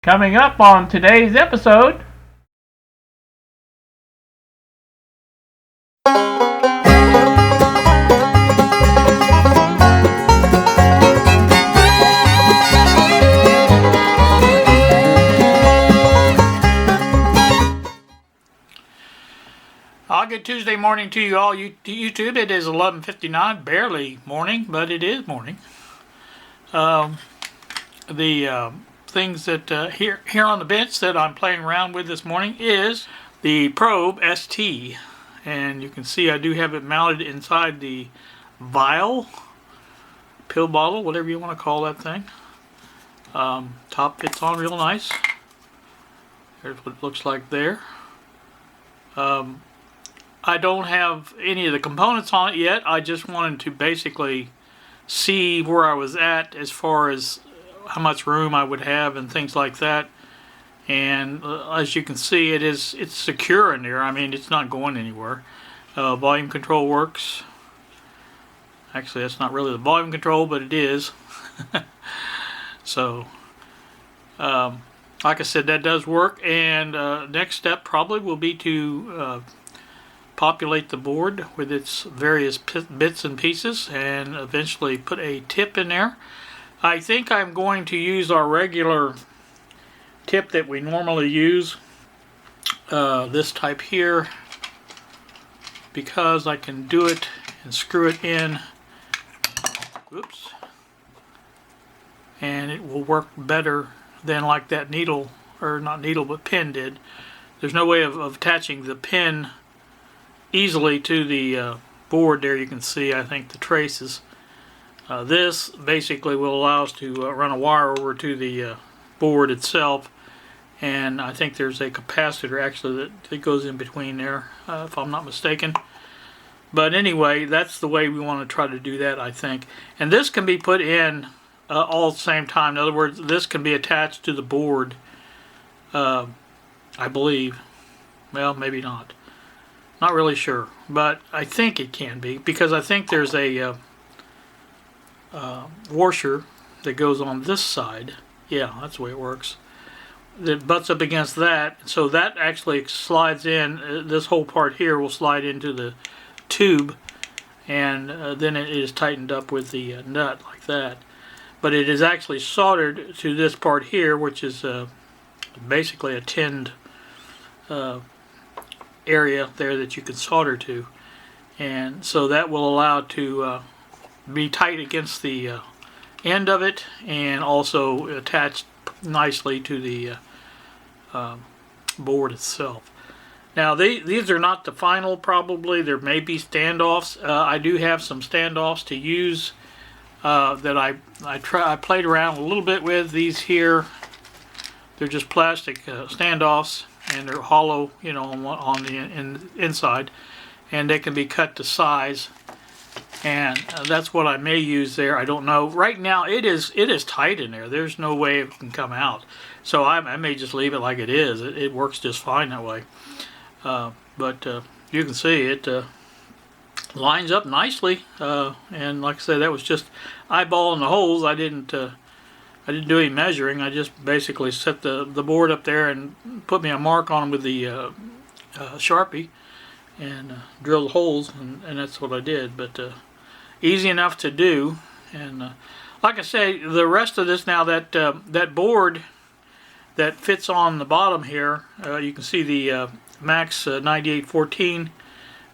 Coming up on today's episode, good Tuesday morning to you all. YouTube, it is 11:59, barely morning, but it is morning. The things that here on the bench that I'm playing around with this morning is the Probe ST, and you can see I do have it mounted inside the vial, pill bottle, whatever you want to call that thing. Top fits on real nice. Here's what it looks like there. I don't have any of the components on it yet. I just wanted to basically see where I was at as far as how much room I would have and things like that. And as you can see, it's secure in there. I mean, it's not going anywhere. Volume control works. Actually, that's not really the volume control, but it is. So, like I said, that does work. And next step probably will be to populate the board with its various bits and pieces and eventually put a tip in there. I think I'm going to use our regular tip that we normally use, this type here, because I can do it and screw it in, whoops, and it will work better than like that needle, or not needle, but pin did. There's no way of attaching the pin easily to the board there. You can see, I think, the traces. This basically will allow us to run a wire over to the board itself, and I think there's a capacitor actually that goes in between there, if I'm not mistaken. But anyway, that's the way we want to try to do that, I think. And this can be put in all at the same time. In other words, this can be attached to the board, I believe. Well, maybe not. Not really sure, but I think it can be, because I think there's a washer that goes on this side. Yeah, that's the way it works. That butts up against that, so that actually slides in. This whole part here will slide into the tube, and then it is tightened up with the nut like that. But it is actually soldered to this part here, which is basically a tinned area there that you can solder to, and so that will allow it to be tight against the end of it, and also attached nicely to the board itself. Now these are not the final, probably. There may be standoffs. I do have some standoffs to use that I played around a little bit with. These here, they're just plastic standoffs, and they're hollow, you know, on the inside, and they can be cut to size, and that's what I may use there. I don't know. Right now it is tight in there. There's no way it can come out, so I may just leave it like it is. It works just fine that way. But you can see it lines up nicely, and like I said, that was just eyeballing the holes. I didn't do any measuring. I just basically set the board up there and put me a mark on with the Sharpie and drill the holes, and that's what I did. But easy enough to do. And like I say, the rest of this now, that board that fits on the bottom here, you can see the Max 9814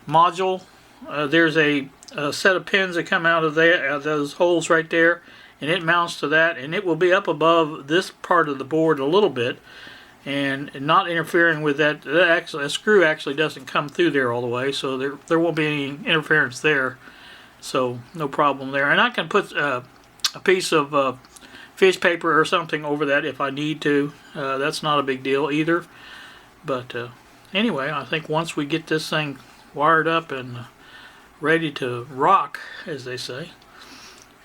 module. There's a set of pins that come out of those holes right there, and it mounts to that, and it will be up above this part of the board a little bit, and not interfering with that. A screw actually doesn't come through there all the way, so there won't be any interference there, so no problem there. And I can put a piece of fish paper or something over that if I need to. That's not a big deal either. But anyway, I think once we get this thing wired up and ready to rock, as they say,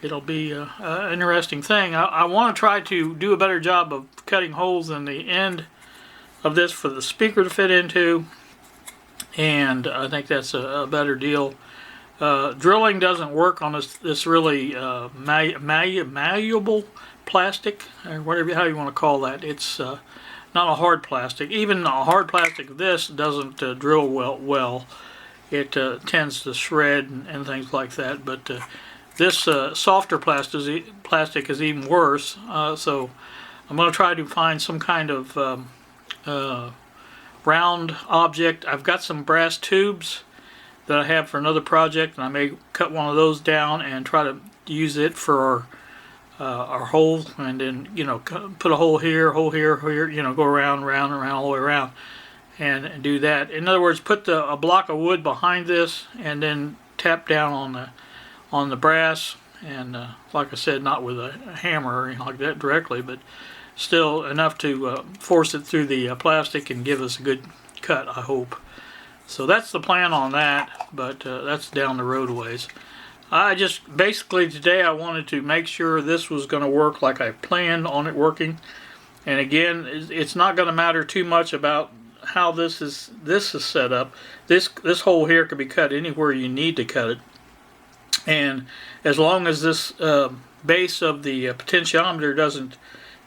it'll be an interesting thing. I want to try to do a better job of cutting holes in the end of this for the speaker to fit into, and I think that's a better deal. Drilling doesn't work on this really malleable plastic, or whatever how you want to call that. It's not a hard plastic. Even a hard plastic of this doesn't drill well. It tends to shred and things like that. But this softer plastic is even worse. So I'm going to try to find some kind of round object. I've got some brass tubes that I have for another project, and I may cut one of those down and try to use it for our hole, and then put a hole here, go around, all the way around, and do that. In other words, put a block of wood behind this, and then tap down on the brass, and like I said, not with a hammer or anything like that directly, but still enough to force it through the plastic and give us a good cut, I hope. So that's the plan on that, but that's down the road a ways. I just basically today I wanted to make sure this was going to work like I planned on it working. And again, it's not going to matter too much about how this is set up. This hole here can be cut anywhere you need to cut it, and as long as this base of the potentiometer doesn't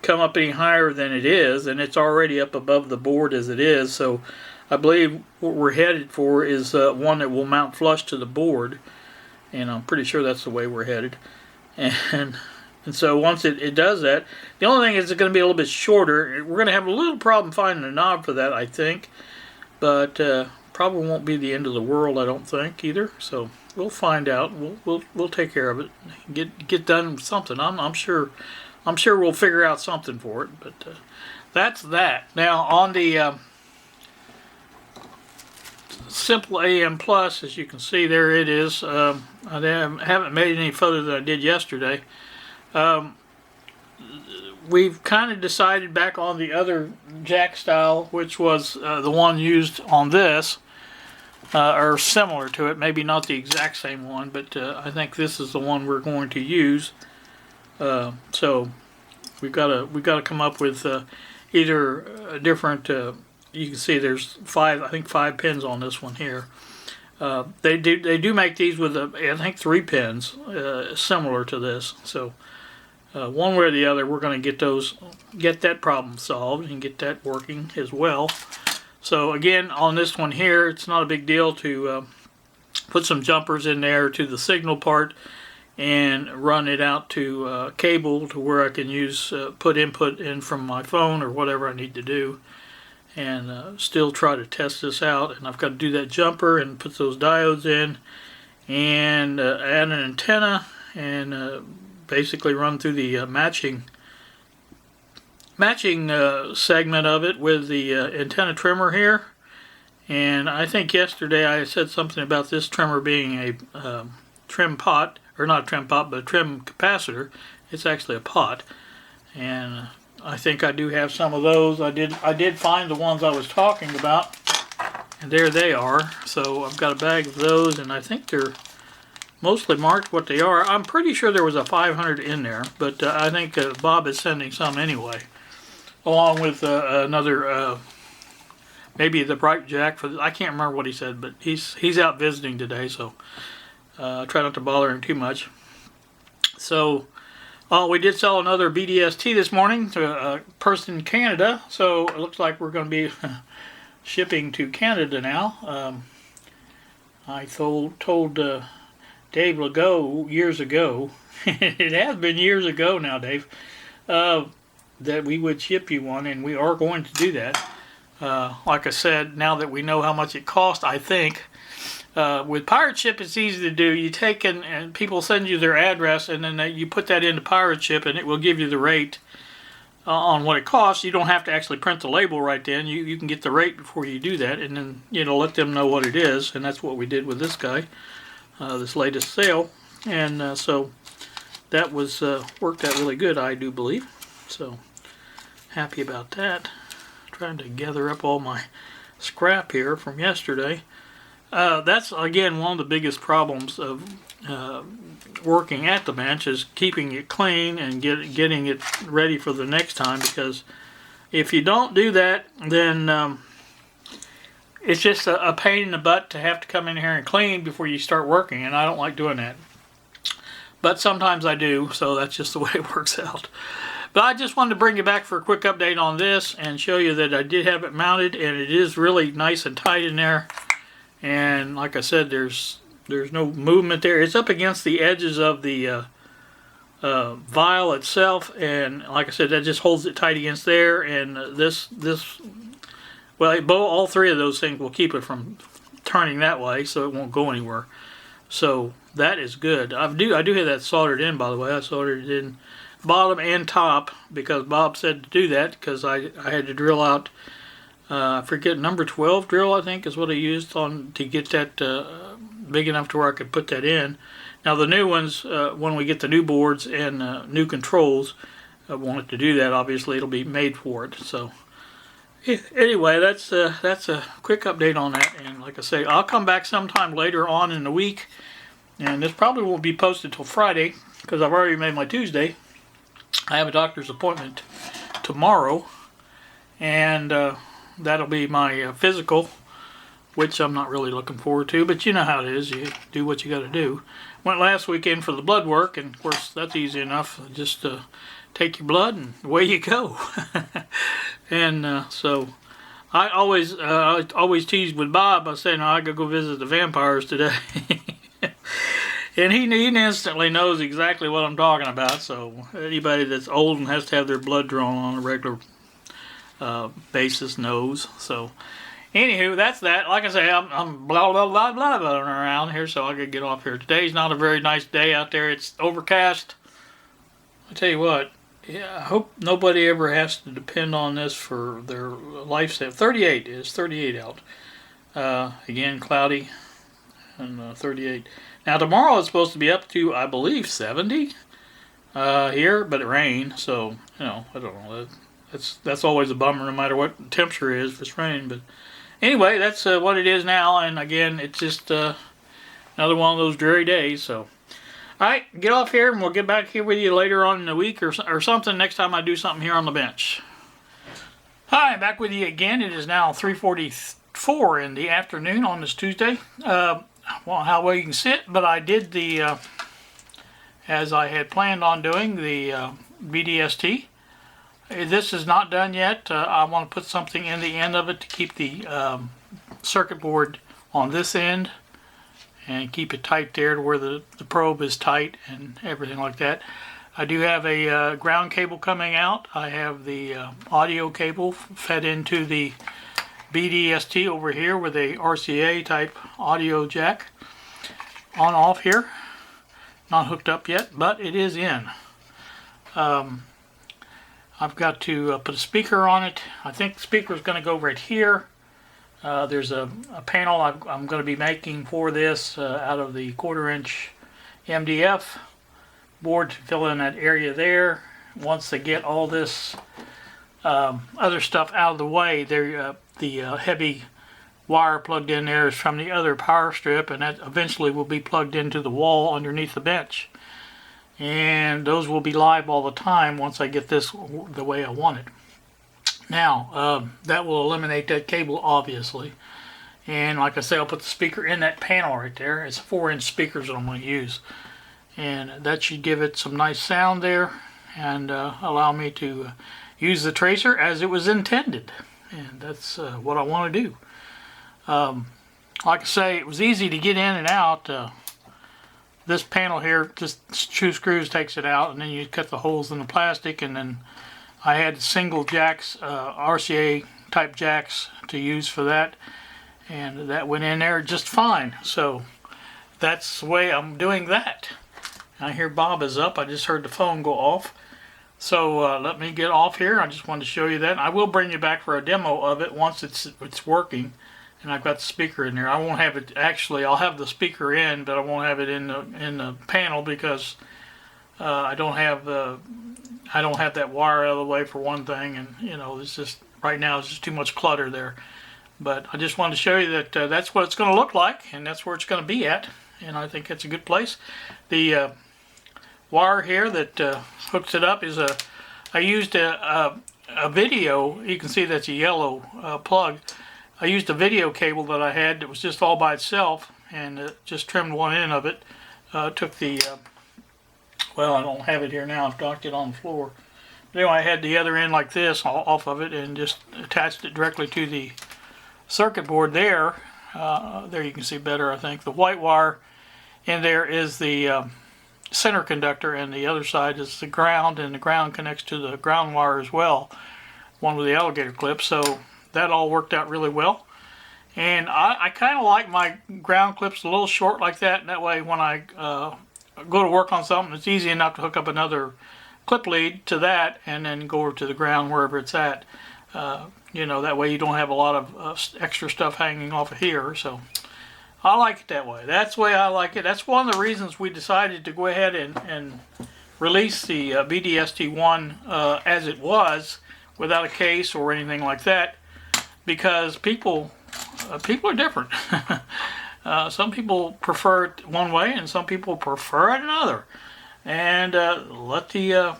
come up any higher than it is, and it's already up above the board as it is. So I believe what we're headed for is one that will mount flush to the board, and I'm pretty sure that's the way we're headed. And so once it does that, the only thing is it's going to be a little bit shorter. We're going to have a little problem finding a knob for that, I think, but probably won't be the end of the world, I don't think, either. So we'll find out. We'll take care of it. Get done with something. I'm sure we'll figure out something for it. But that's that. Now on the Simple AM Plus, as you can see, there it is. I haven't made any further than I did yesterday. We've kind of decided back on the other jack style, which was the one used on this, or similar to it, maybe not the exact same one, but I think this is the one we're going to use. So we've got to come up with either a different. You can see there's I think five pins on this one here. They do make these with I think 3 pins, similar to this. So one way or the other, we're going to get that problem solved and get that working as well. So again, on this one here, it's not a big deal to put some jumpers in there to the signal part and run it out to cable to where I can use put input in from my phone or whatever I need to do, and still try to test this out. And I've got to do that jumper and put those diodes in, and add an antenna, and basically run through the matching segment of it with the antenna trimmer here. And I think yesterday I said something about this trimmer being a trim pot, or not a trim pot, but a trim capacitor. It's actually a pot, and I think I do have some of those. I did find the ones I was talking about, and there they are. So I've got a bag of those, and I think they're mostly marked what they are. I'm pretty sure there was a 500 in there, but I think Bob is sending some anyway, along with another maybe the bright jack for I can't remember what he said, but he's out visiting today, so try not to bother him too much. So we did sell another BDST this morning to a person in Canada, so it looks like we're going to be shipping to Canada now. I told Dave Legault years ago, it has been years ago now, Dave, that we would ship you one, and we are going to do that. Like I said, now that we know how much it costs, I think, with Pirate Ship it's easy to do. You take and people send you their address, and then you put that into Pirate Ship, and it will give you the rate on what it costs. You don't have to actually print the label right then. You can get the rate before you do that, and then let them know what it is. And that's what we did with this guy, this latest sale. And so that was worked out really good, I do believe. So happy about that. Trying to gather up all my scrap here from yesterday. That's again one of the biggest problems of working at the bench, is keeping it clean and getting it ready for the next time, because if you don't do that, then it's just a pain in the butt to have to come in here and clean before you start working, and I don't like doing that. But sometimes I do, so that's just the way it works out. But I just wanted to bring you back for a quick update on this and show you that I did have it mounted, and it is really nice and tight in there. And like I said, there's no movement there. It's up against the edges of the vial itself, and like I said, that just holds it tight against there. And well, all three of those things will keep it from turning that way, so it won't go anywhere. So that is good. I do have that soldered in, by the way. I soldered it in bottom and top because Bob said to do that, because I had to drill out, I forget, number 12 drill, I think is what I used to get that big enough to where I could put that in. Now the new ones, when we get the new boards and new controls, I want it to do that. Obviously it'll be made for it. So anyway, that's a quick update on that. And like I say, I'll come back sometime later on in the week, and this probably won't be posted till Friday because I've already made my Tuesday. I have a doctor's appointment tomorrow, and that'll be my physical, which I'm not really looking forward to, but you know how it is. You do what you got to do. Went last weekend for the blood work, and of course that's easy enough. Just take your blood and away you go. And so I always tease with Bob. I say, no, I gotta go visit the vampires today. And he instantly knows exactly what I'm talking about. So anybody that's old and has to have their blood drawn on a regular basis knows. So anywho, that's that. Like I say, I'm blah blah blah blah blah around here, so I gotta get off here. Today's not a very nice day out there. It's overcast. I tell you what, yeah, I hope nobody ever has to depend on this for their lifestyle. 38 is 38 out. Again, cloudy and 38. Now tomorrow it's supposed to be up to, I believe, 70 here, but it rained, so you know, I don't know. That's always a bummer, no matter what the temperature is if it's raining. But anyway, that's what it is now. And again, it's just another one of those dreary days. So, all right, get off here, and we'll get back here with you later on in the week or something. Next time I do something here on the bench. Hi, back with you again. It is now 3:44 in the afternoon on this Tuesday. Well, how well you can sit, but I did the, as I had planned on doing, the BDST. This is not done yet. I want to put something in the end of it to keep the circuit board on this end and keep it tight there to where the probe is tight and everything like that. I do have a ground cable coming out. I have the audio cable fed into the BDST over here with a RCA type audio jack on off here. Not hooked up yet, but it is in. I've got to put a speaker on it. I think the speaker is going to go right here. There's a panel I'm going to be making for this out of the 1/4 inch MDF board to fill in that area there. Once they get all this other stuff out of the way, the heavy wire plugged in there is from the other power strip, and that eventually will be plugged into the wall underneath the bench. And those will be live all the time once I get this the way I want it. Now, that will eliminate that cable, obviously. And like I say, I'll put the speaker in that panel right there. It's 4-inch speakers that I'm going to use. And that should give it some nice sound there and allow me to use the tracer as it was intended. And that's what I want to do. Like I say, it was easy to get in and out. This panel here, just 2 screws takes it out, and then you cut the holes in the plastic, and then I had single jacks, RCA type jacks to use for that, and that went in there just fine. So that's the way I'm doing that. I hear Bob is up. I just heard the phone go off. So let me get off here. I just wanted to show you that. I will bring you back for a demo of it once it's working. And I've got the speaker in there. I won't have it, actually, I'll have the speaker in, but I won't have it in the panel because I don't have that wire out of the way for one thing, and you know, it's just right now it's just too much clutter there. But I just wanted to show you that that's what it's going to look like, and that's where it's going to be at, and I think it's a good place. The wire here that hooks it up is I used a video. You can see that's a yellow plug. I used a video cable that I had that was just all by itself, and just trimmed one end of it. Took the, well, I don't have it here now. I've docked it on the floor Anyway, I had the other end like this off of it and just attached it directly to the circuit board there. There you can see better, I think. The white wire in there is the center conductor, and the other side is the ground, and the ground connects to the ground wire as well, one with the alligator clip. So that all worked out really well. And I kind of like my ground clips a little short like that, and that way when I go to work on something, it's easy enough to hook up another clip lead to that and then go over to the ground wherever it's at. You know, that way you don't have a lot of extra stuff hanging off of here. So I like it that way. That's the way I like it. That's one of the reasons we decided to go ahead and release the BDST-1 as it was, without a case or anything like that, because people are different. Some people prefer it one way and some people prefer it another. And let the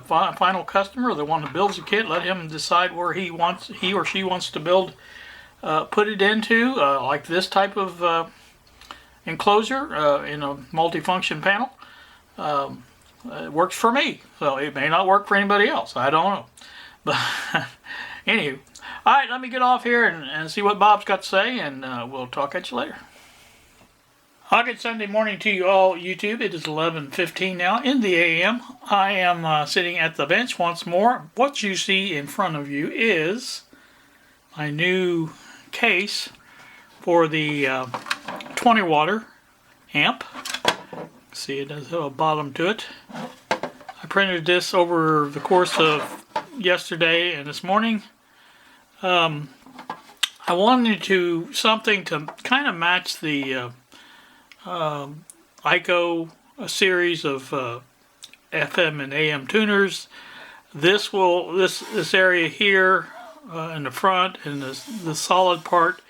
final customer, the one who builds the kit, let him decide where he or she wants to build, put it into, like this type of enclosure in a multifunction panel. It works for me, so it may not work for anybody else. I don't know. But anywho, all right, let me get off here and see what Bob's got to say, and we'll talk at you later. Good Sunday morning to you all, YouTube. It is 11:15 now in the AM. I am sitting at the bench once more. What you see in front of you is my new case for the 20 watt amp. See, it does have a bottom to it. I printed this over the course of yesterday and this morning. I wanted something to kind of match the ICO, a series of FM and AM tuners. This area here in the front, and the solid part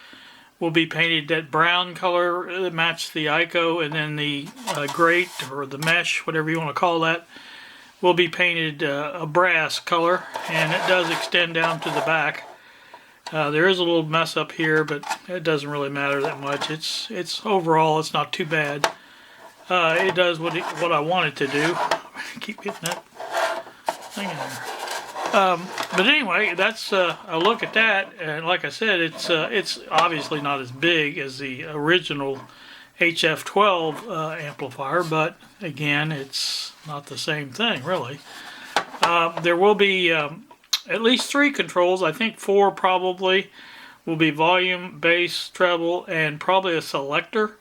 will be painted that brown color that matches the ICO, and then the grate or the mesh, whatever you want to call that, will be painted a brass color, and it does extend down to the back. There is a little mess up here, but it doesn't really matter that much. It's overall, it's not too bad. It does what I want it to do. Keep getting that thing in there. But anyway, that's a look at that. And like I said, it's obviously not as big as the original HF12 amplifier, but again, it's not the same thing really. There will be at least 3 controls. I think 4 probably will be volume, bass, treble, and probably a selector,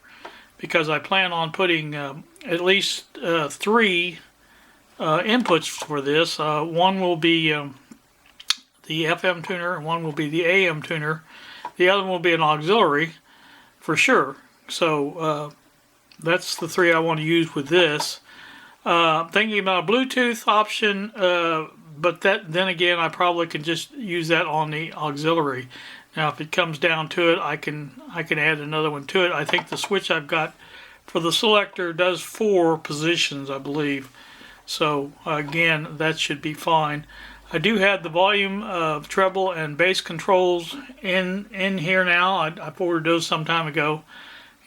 because I plan on putting at least 3 inputs for this. One will be the FM tuner, and one will be the AM tuner. The other one will be an auxiliary for sure. So that's the 3 I want to use with this. Thinking about a Bluetooth option, but then again, I probably can just use that on the auxiliary. Now, if it comes down to it, I can add another one to it. I think the switch I've got for the selector does 4 positions, I believe. So again, that should be fine. I do have the volume, treble, and bass controls in here now. I ordered those some time ago,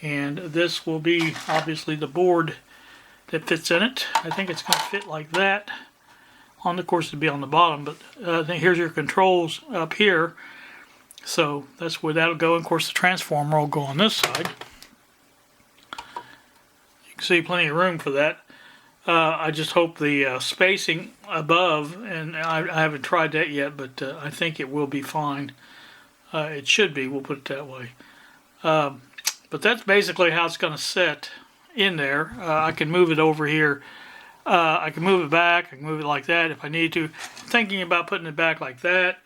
and this will be obviously the board that fits in it. I think it's going to fit like that. On the course to be on the bottom, but I think here's your controls up here. So that's where that'll go. And of course, the transformer will go on this side. You can see plenty of room for that. I just hope the spacing above, and I haven't tried that yet, but I think it will be fine. It should be, we'll put it that way. But that's basically how it's going to sit in there. I can move it over here. I can move it back, I can move it like that if I need to. I'm thinking about putting it back like that,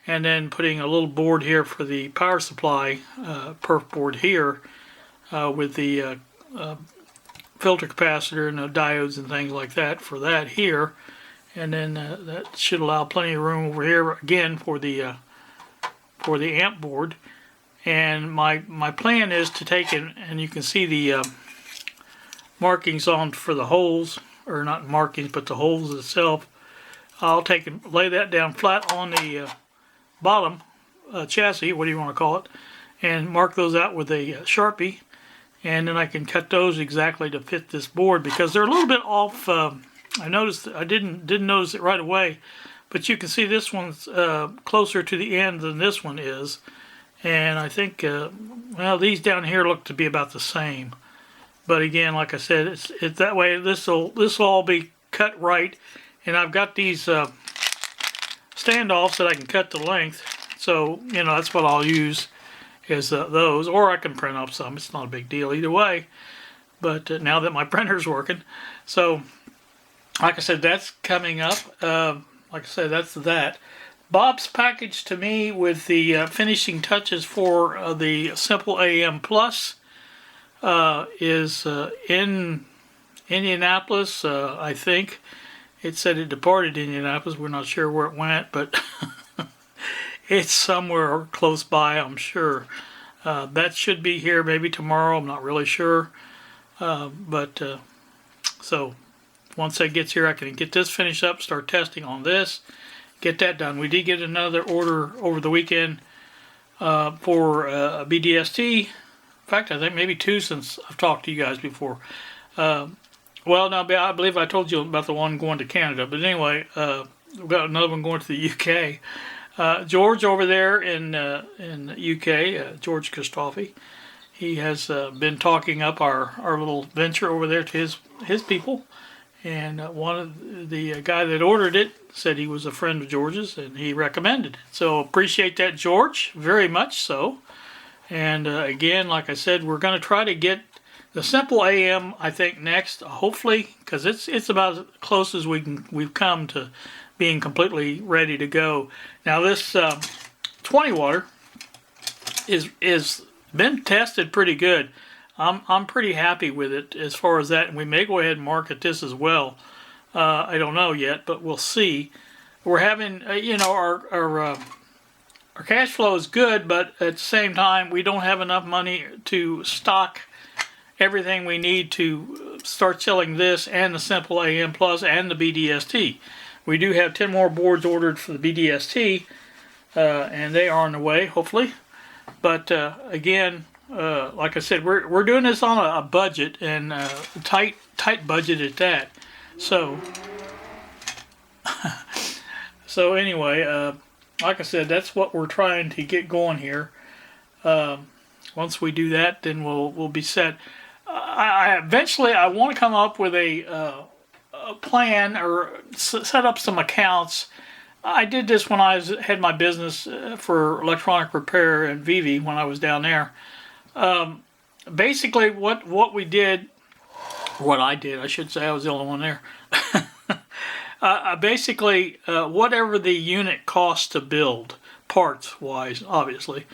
and then putting a little board here for the power supply, perf board here, with the filter capacitor and the diodes and things like that for that here. And then that should allow plenty of room over here, again, for the amp board. And my plan is to take it, and you can see the markings on for the holes, or not markings, but the holes itself. I'll take and lay that down flat on the bottom chassis, what do you want to call it, and mark those out with a Sharpie, and then I can cut those exactly to fit this board, because they're a little bit off I noticed I didn't notice it right away, but you can see this one's closer to the end than this one is, and I think well, these down here look to be about the same. But again, like I said, it's that way. This'll all be cut right, and I've got these standoffs that I can cut to length. So you know that's what I'll use is those, or I can print up some. It's not a big deal either way. But now that my printer's working, so like I said, that's coming up. Like I said, that's that. Bob's package to me with the finishing touches for the Simple AM Plus is in Indianapolis, I think. It said it departed Indianapolis. We're not sure where it went, but it's somewhere close by, I'm sure. That should be here maybe tomorrow. I'm not really sure. So once that gets here, I can get this finished up, start testing on this, get that done. We did get another order over the weekend for a BDST. In fact, I think maybe two since I've talked to you guys before. Well, now I believe I told you about the one going to Canada, but anyway, we've got another one going to the UK. George over there in the UK, George Christophe, he has been talking up our little venture over there to his people, and one of the guy that ordered it said he was a friend of George's and he recommended it. So appreciate that, George, very much so. And again, like I said, we're going to try to get the Simple AM, I think, next, hopefully, because it's about as close as we've come to being completely ready to go. Now this 20 water is been tested pretty good. I'm pretty happy with it as far as that, and we may go ahead and market this as well. I don't know yet, but we'll see. We're having, you know, our cash flow is good, but at the same time, we don't have enough money to stock everything we need to start selling this and the Simple AM Plus and the BDST. We do have 10 more boards ordered for the BDST, and they are on the way, hopefully. But again, like I said, we're doing this on a budget, and a tight budget at that. So, so anyway, like I said, that's what we're trying to get going here. Once we do that, then we'll be set. Eventually I want to come up with a plan or set up some accounts. I did this when I had my business for electronic repair in Vivi when I was down there. Basically, what we did, what I did, I should say, I was the only one there. Basically, whatever the unit costs to build, parts-wise, obviously,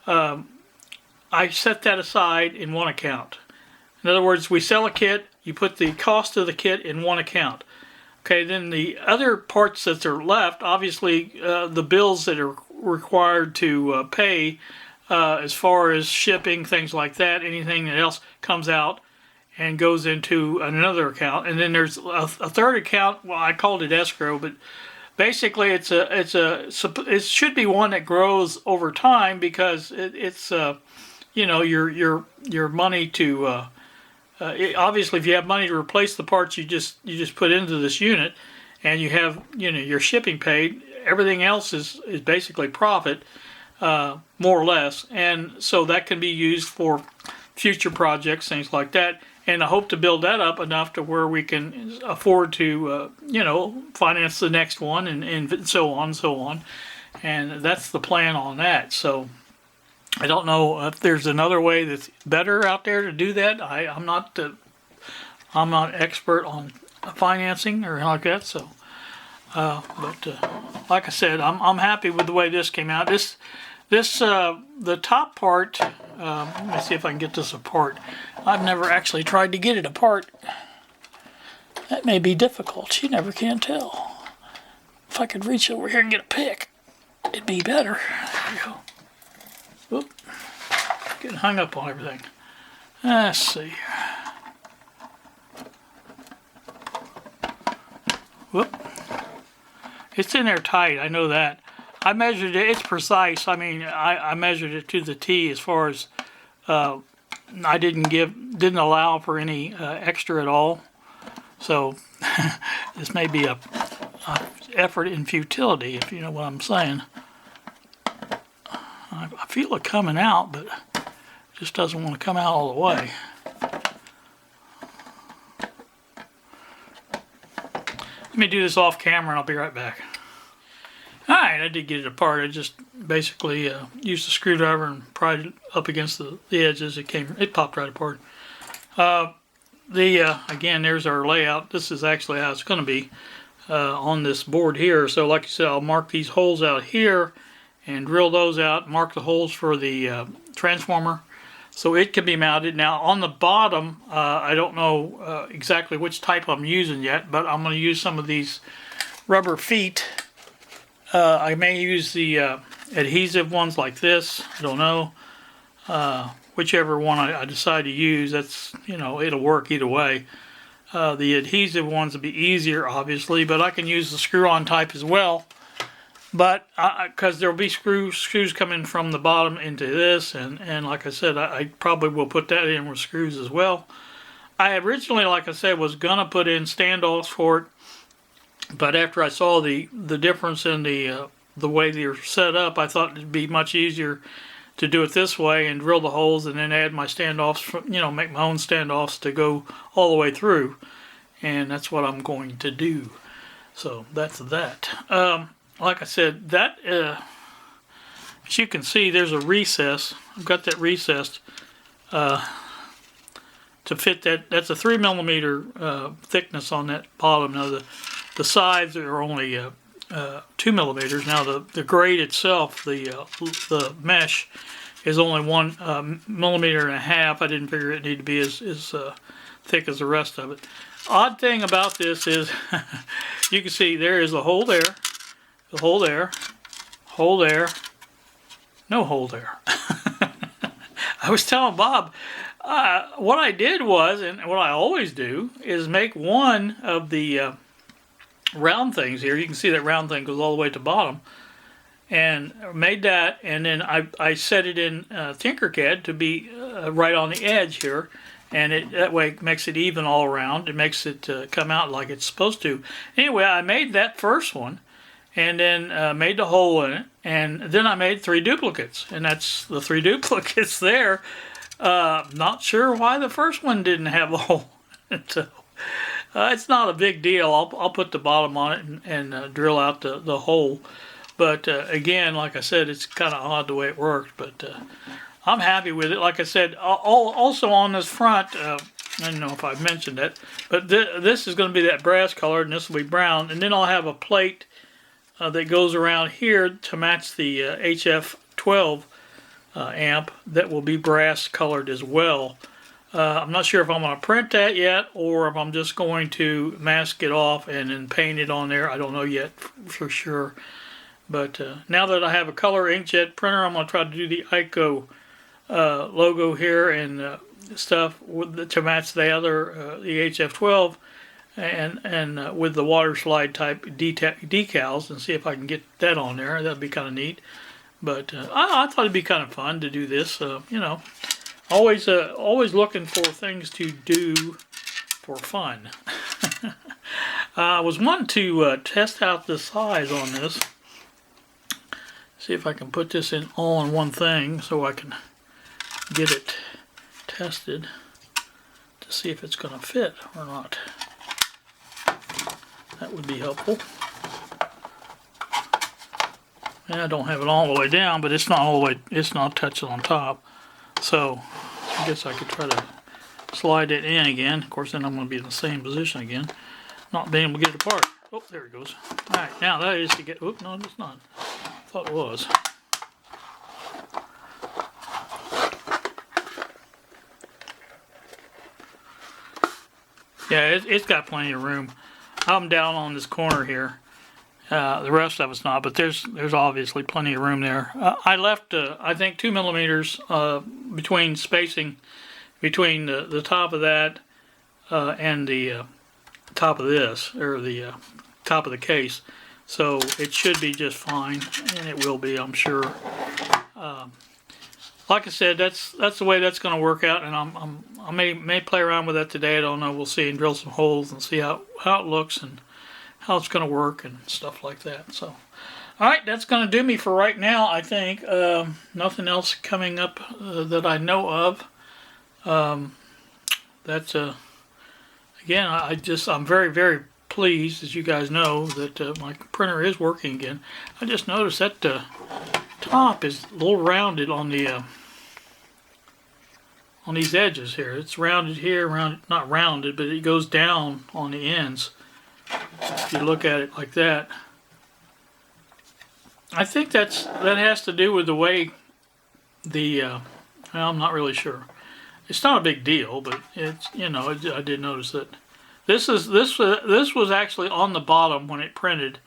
I set that aside in one account. In other words, we sell a kit, you put the cost of the kit in one account. Okay, then the other parts that are left, obviously the bills that are required to pay as far as shipping, things like that, anything that else comes out and goes into another account. And then there's a third account, well, I called it escrow, but basically it should be one that grows over time because it's you know, your money to obviously, if you have money to replace the parts you just put into this unit, and you have, you know, your shipping paid, everything else is basically profit, more or less, and so that can be used for future projects, things like that. And I hope to build that up enough to where we can afford to, you know, finance the next one and so on and so on. And that's the plan on that. So I don't know if there's another way that's better out there to do that. I'm not expert on financing or like that. So, but like I said, I'm happy with the way this came out. The top part. Let me see if I can get this apart. I've never actually tried to get it apart. That may be difficult. You never can tell. If I could reach over here and get a pick, it'd be better. There we go. Whoop. Getting hung up on everything. Let's see. Whoop. It's in there tight, I know that. I measured it, it's precise. I mean, I measured it to the T as far as I didn't allow for any extra at all. So this may be a effort in futility, if you know what I'm saying. I feel it coming out, but it just doesn't want to come out all the way. Let me do this off camera and I'll be right back. Alright, I did get it apart. I just basically used a screwdriver and pried it up against the edges. It popped right apart. Again, there's our layout. This is actually how it's going to be on this board here. So like I said, I'll mark these holes out here and drill those out, mark the holes for the transformer so it can be mounted. Now on the bottom, I don't know exactly which type I'm using yet, but I'm going to use some of these rubber feet. I may use the adhesive ones like this, I don't know. Whichever one I decide to use, that's, you know, it'll work either way. The adhesive ones will be easier, obviously, but I can use the screw-on type as well. But because there'll be screws coming from the bottom into this, and like I said, I probably will put that in with screws as well. I originally, like I said, was gonna put in standoffs for it, but after I saw the difference in the way they're set up, I thought it'd be much easier to do it this way and drill the holes and then add my standoffs, you know, make my own standoffs to go all the way through. And that's what I'm going to do. So that's that. Like I said, that, as you can see, there's a recess. I've got that recessed to fit that. That's a 3mm thickness on that bottom. Now the sides are only 2 millimeters. Now the grade itself, the mesh, is only 1.5 millimeters. I didn't figure it needed to be as thick as the rest of it. Odd thing about this is you can see there is a hole there, the hole there, hole there, no hole there. I was telling Bob, what I did was, and what I always do, is make one of the round things here. You can see that round thing goes all the way to the bottom, and made that, and then I set it in Tinkercad to be right on the edge here, and that way it makes it even all around. It makes it come out like it's supposed to. Anyway, I made that first one, and then made the hole in it, and then I made 3 duplicates, and that's the 3 duplicates there. Not sure why the first one didn't have a hole. So, it's not a big deal. I'll put the bottom on it and drill out the hole. But again, like I said, it's kind of odd the way it worked. But I'm happy with it. Like I said, also on this front, I don't know if I've mentioned it, but this is going to be that brass color, and this will be brown. And then I'll have a plate that goes around here to match the HF12 amp that will be brass colored as well. I'm not sure if I'm going to print that yet, or if I'm just going to mask it off and then paint it on there. I don't know yet for sure. But now that I have a color inkjet printer, I'm going to try to do the ICO logo here and stuff to match the other, the HF12, and with the water slide type decals, and see if I can get that on there. That'd be kind of neat. But I thought it'd be kind of fun to do this. You know, always looking for things to do for fun. I was wanting to test out the size on this. See if I can put this in all in one thing so I can get it tested to see if it's going to fit or not. That would be helpful. And I don't have it all the way down, but it's not all the way, it's not touched on top. So I guess I could try to slide it in again. Of course, then I'm going to be in the same position again, not being able to get it apart. Oh, there it goes. All right, now that is to get. Oop, no, it's not. I thought it was. Yeah, it's got plenty of room. I'm down on this corner here. The rest of it's not, but there's obviously plenty of room there. I left, I think, 2 millimeters between spacing between the top of that and the top of this, or the top of the case. So it should be just fine, and it will be, I'm sure. like I said, that's the way that's going to work out, and I may play around with that today. I don't know. We'll see, and drill some holes and see how it looks and how it's going to work and stuff like that. So, all right, that's going to do me for right now. I think nothing else coming up that I know of. That's again, I'm very, very pleased, as you guys know, that my printer is working again. I just noticed that top is a little rounded on the on these edges here. It's rounded here, not rounded, but it goes down on the ends. If you look at it like that, I think that has to do with the way the well, I'm not really sure. It's not a big deal, but it's, you know, I did notice that this was actually on the bottom when it printed,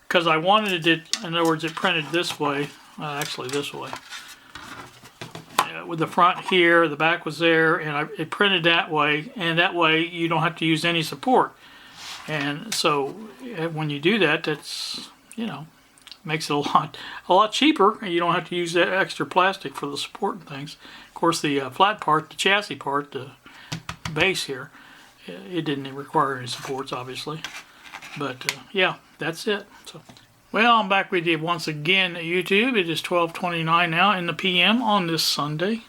because I wanted it. In other words, it printed this way, actually this way, with the front here, the back was there, and it printed that way, and that way you don't have to use any support. And so when you do that, that's, you know, makes it a lot cheaper, and you don't have to use that extra plastic for the support and things. Of course, the flat part, the chassis part, the base here, it didn't require any supports, obviously. But yeah, that's it. So, well, I'm back with you once again at YouTube. It is 12:29 now in the PM on this Sunday.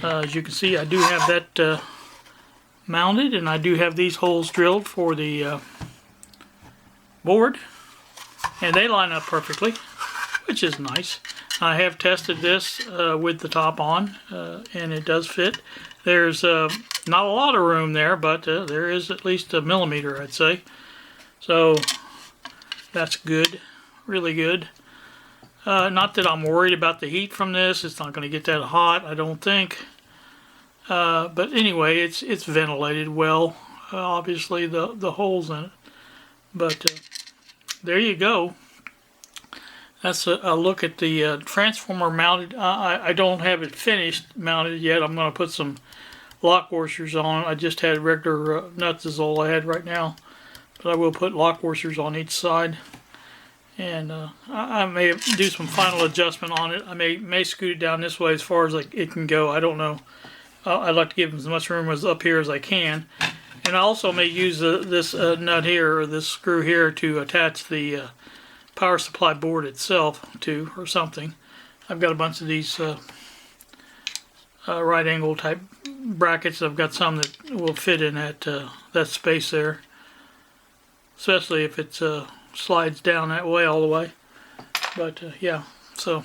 As you can see, I do have that mounted, and I do have these holes drilled for the board, and they line up perfectly, which is nice. I have tested this with the top on, and it does fit. There's not a lot of room there, but there is at least a millimeter, I'd say. So that's good, really good. Not that I'm worried about the heat from this. It's not going to get that hot, I don't think. But anyway, it's ventilated well. Obviously, the holes in it. But there you go. That's a look at the transformer mounted. I don't have it finished mounted yet. I'm going to put some lock washers on. I just had regular nuts is all I had right now. But I will put lock washers on each side. And I may do some final adjustment on it. I may scoot it down this way as far as it can go. I don't know. I'd like to give as much room as up here as I can. And I also may use this nut here, or this screw here, to attach the power supply board itself to, or something. I've got a bunch of these right angle type brackets. I've got some that will fit in that space there, especially if it slides down that way all the way. But yeah, so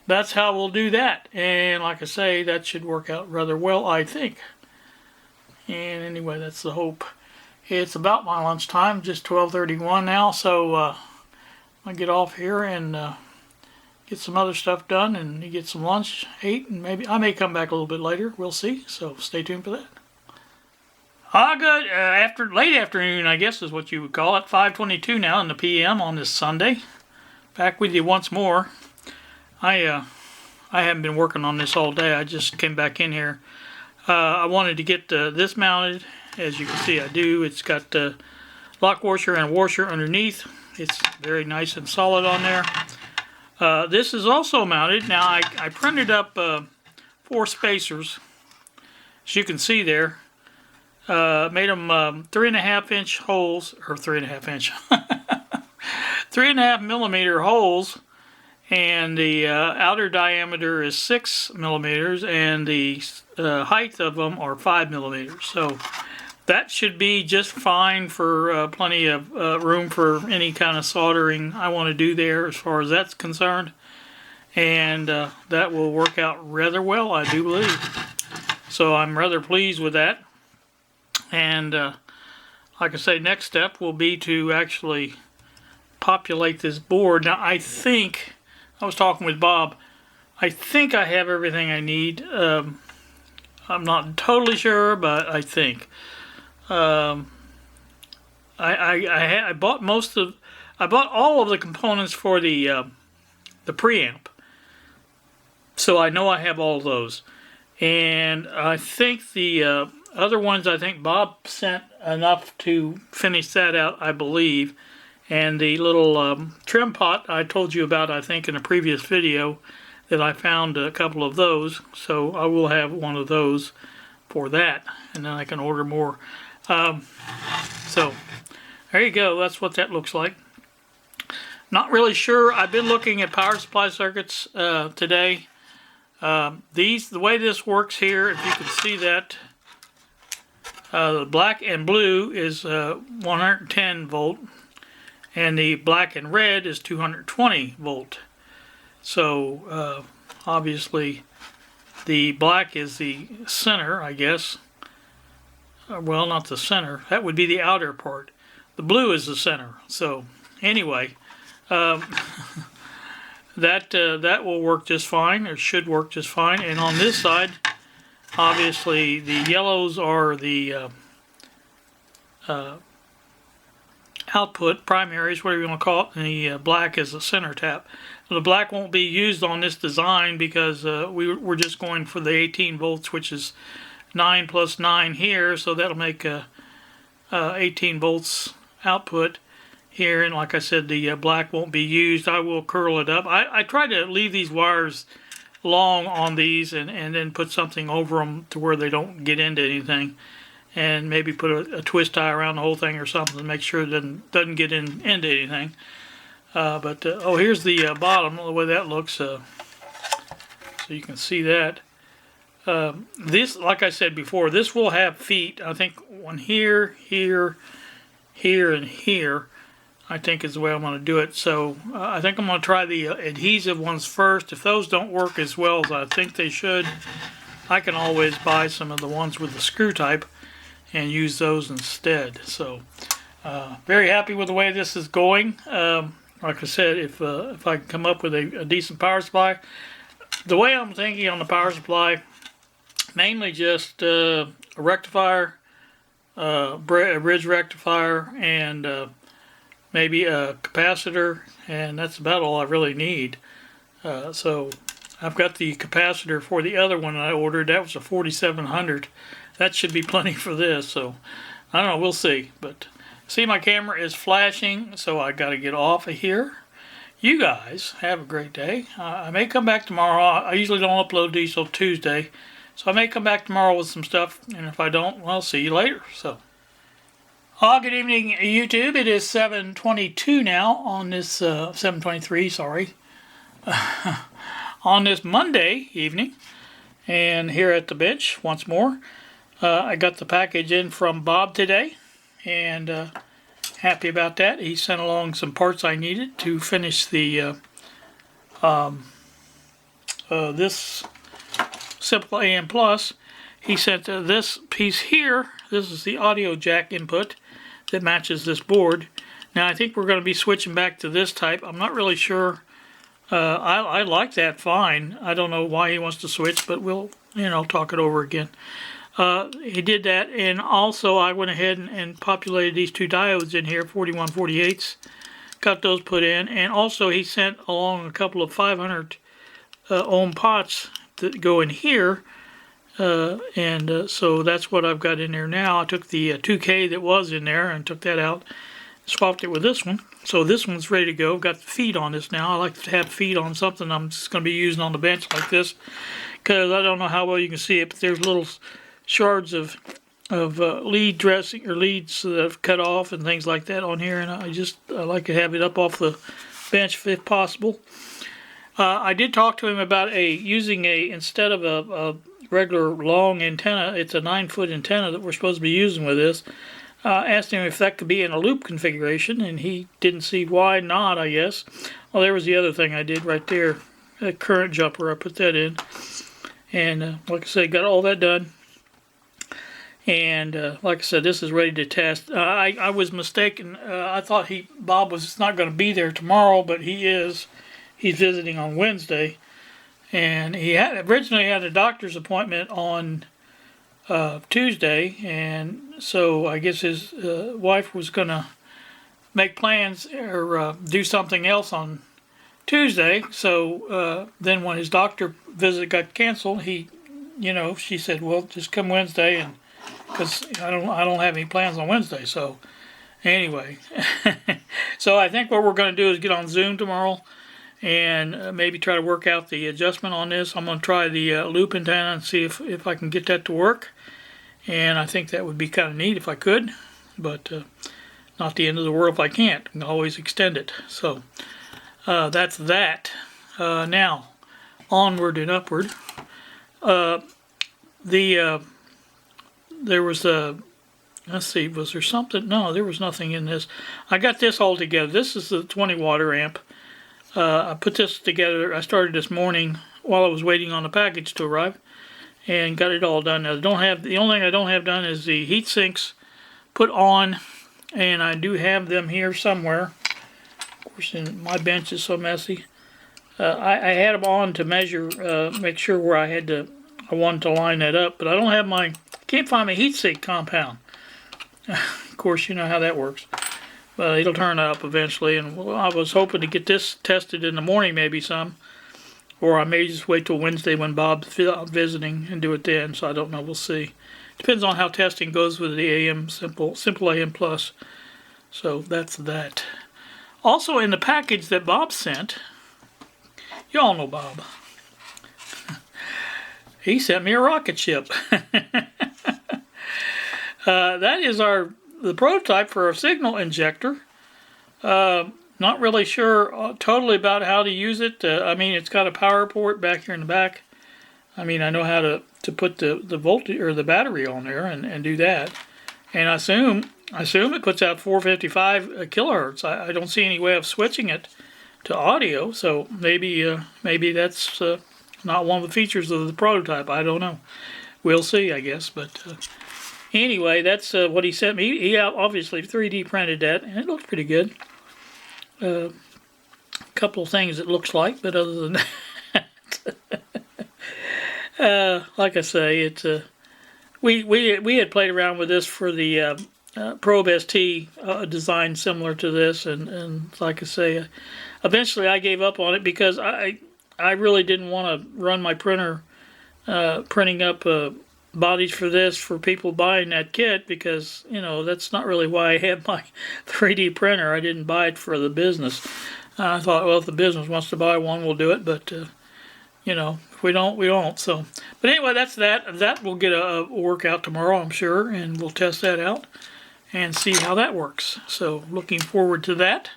that's how we'll do that. And like I say, that should work out rather well, I think. And anyway, that's the hope. It's about my lunchtime, just 12:31 now, so I'll get off here and get some other stuff done and get some lunch, ate, and maybe I may come back a little bit later. We'll see, so stay tuned for that. Good. Late afternoon, I guess is what you would call it. 5:22 now in the PM on this Sunday. Back with you once more. I haven't been working on this all day. I just came back in here. I wanted to get this mounted. As you can see, I do. It's got the lock washer and washer underneath. It's very nice and solid on there. This is also mounted. Now, I printed up 4 spacers, as you can see there. Made them 3.5 inch holes, or 3.5 inch, 3.5 millimeter holes, and the outer diameter is 6 millimeters, and the height of them are 5 millimeters. So that should be just fine for plenty of room for any kind of soldering I want to do there as far as that's concerned. And that will work out rather well, I do believe. So I'm rather pleased with that. And like I say, next step will be to actually populate this board. Now I think, I was talking with Bob, I think I have everything I need. I'm not totally sure, but I think. I bought all of the components for the preamp, so I know I have all of those. And I think the other ones, I think Bob sent enough to finish that out, I believe. And the little trim pot I told you about, I think, in a previous video, that I found a couple of those, so I will have one of those for that, and then I can order more. So there you go. That's what that looks like. Not really sure. I've been looking at power supply circuits today. The way this works here, if you can see that, the black and blue is 110 volt, and the black and red is 220 volt. So obviously the black is the center, I guess. Well, not the center. That would be the outer part. The blue is the center. So anyway, that will work just fine, or should work just fine. And on this side, obviously the yellows are the output, primaries, whatever you want to call it, and the black is the center tap. The black won't be used on this design because we're just going for the 18 volts, which is 9 plus 9 here, so that'll make 18 volts output here. And like I said, the black won't be used. I will curl it up. I try to leave these wires long on these and then put something over them to where they don't get into anything, and maybe put a twist tie around the whole thing or something to make sure it doesn't get into anything. Oh, here's the bottom, the way that looks, so you can see that. This, like I said before, this will have feet. I think one here, here, here, and here, I think is the way I'm going to do it. So I think I'm going to try the adhesive ones first. If those don't work as well as I think they should, I can always buy some of the ones with the screw type and use those instead. So very happy with the way this is going. Like I said, if I can come up with a decent power supply, the way I'm thinking on the power supply, mainly just a rectifier, a bridge rectifier, and maybe a capacitor, and that's about all I really need. So I've got the capacitor for the other one I ordered. That was a 4700. That should be plenty for this. So I don't know, we'll see. But see, my camera is flashing, so I got to get off of here. You guys have a great day. I may come back tomorrow. I usually don't upload these till Tuesday, so I may come back tomorrow with some stuff, and if I don't, well, I'll see you later. So, good evening, YouTube. It is 7:22 now on this 7:23. Sorry, on this Monday evening, and here at the bench once more. I got the package in from Bob today, and happy about that. He sent along some parts I needed to finish the this Simple AM Plus. He sent this piece here. This is the audio jack input that matches this board. Now I think we're going to be switching back to this type. I'm not really sure. I like that fine. I don't know why he wants to switch, but we'll talk it over again. He did that, and also I went ahead and populated these two diodes in here, 4148s, got those put in, and also he sent along a couple of 500 ohm pots that go in here, so that's what I've got in there now. I took the 2K that was in there and took that out, swapped it with this one, so this one's ready to go. Got the feet on this now. I like to have feet on something I'm just going to be using on the bench like this, because I don't know how well you can see it, but there's little shards of lead dressing or leads that I've cut off and things like that on here, and I like to have it up off the bench if possible. I did talk to him about using instead of a regular long antenna, it's a 9-foot antenna that we're supposed to be using with this. Asked him if that could be in a loop configuration, and he didn't see why not, I guess. Well, there was the other thing I did right there, a current jumper. I put that in, and like I said, got all that done. And like I said, this is ready to test. I was mistaken. I thought Bob was not going to be there tomorrow, but he is. He's visiting on Wednesday, and he originally had a doctor's appointment on Tuesday, and so I guess his wife was going to make plans or do something else on Tuesday. So then when his doctor visit got canceled, she said, well, just come Wednesday, and because I don't have any plans on Wednesday. So anyway, so I think what we're going to do is get on Zoom tomorrow and maybe try to work out the adjustment on this. I'm going to try the loop antenna and see if I can get that to work. And I think that would be kind of neat if I could, but not the end of the world if I can't. I can always extend it. So that's that. Now, onward and upward. There was a, let's see, was there something? No, there was nothing in this. I got this all together. This is the 20 watt amp. I put this together. I started this morning while I was waiting on the package to arrive, and got it all done. Now, the only thing I don't have done is the heat sinks put on, and I do have them here somewhere. Of course, my bench is so messy. I had them on to measure, make sure where I wanted to line that up, but I don't have can't find my heat sink compound. Of course, you know how that works. But it'll turn up eventually, and I was hoping to get this tested in the morning, maybe some. Or I may just wait till Wednesday when Bob's visiting and do it then, so I don't know, we'll see. Depends on how testing goes with the AM Simple AM Plus. So that's that. Also in the package that Bob sent, you all know Bob. He sent me a rocket ship. That is the prototype for a signal injector. Not really sure totally about how to use it. I mean, it's got a power port back here in the back. I mean, I know how to put the voltage or the battery on there and do that. And I assume it puts out 455 kilohertz. I don't see any way of switching it to audio, so maybe that's not one of the features of the prototype. I don't know. We'll see, I guess. But anyway, that's what he sent me. He obviously 3D printed that, and it looks pretty good. A couple of things it looks like, but other than that, like I say, it's we had played around with this for the Probe ST design similar to this, and like I say, eventually I gave up on it because I really didn't want to run my printer printing up bodies for this for people buying that kit, because that's not really why I have my 3D printer. I didn't buy it for the business. I thought, well, if the business wants to buy one, we'll do it, but if we don't, we don't. So, but anyway, that's that. That will get a workout tomorrow, I'm sure, and we'll test that out and see how that works. So looking forward to that.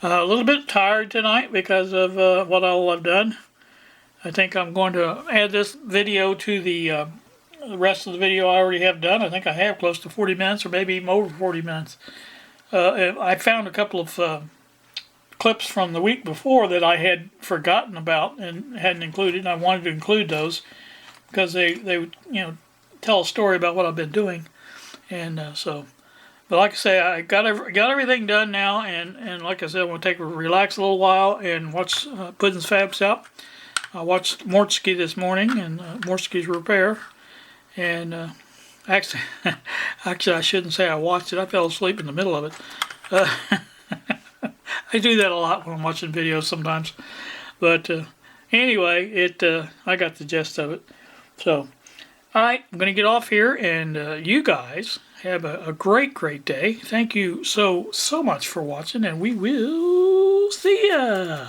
A little bit tired tonight because of what all I've done. I think I'm going to add this video to the rest of the video I already have done. I think I have close to 40 minutes or maybe even over 40 minutes. I found a couple of clips from the week before that I had forgotten about and hadn't included, and I wanted to include those because they would tell a story about what I've been doing. And but like I say, I got everything done now, and like I said, I'm going to relax a little while and watch Puddin's Fab Shop. I watched Mortsky this morning, and Mortsky's Repair. And actually, I shouldn't say I watched it. I fell asleep in the middle of it. I do that a lot when I'm watching videos sometimes. But anyway, I got the gist of it. So, all right, I'm going to get off here, and you guys have a great, great day. Thank you so much for watching, and we will see ya.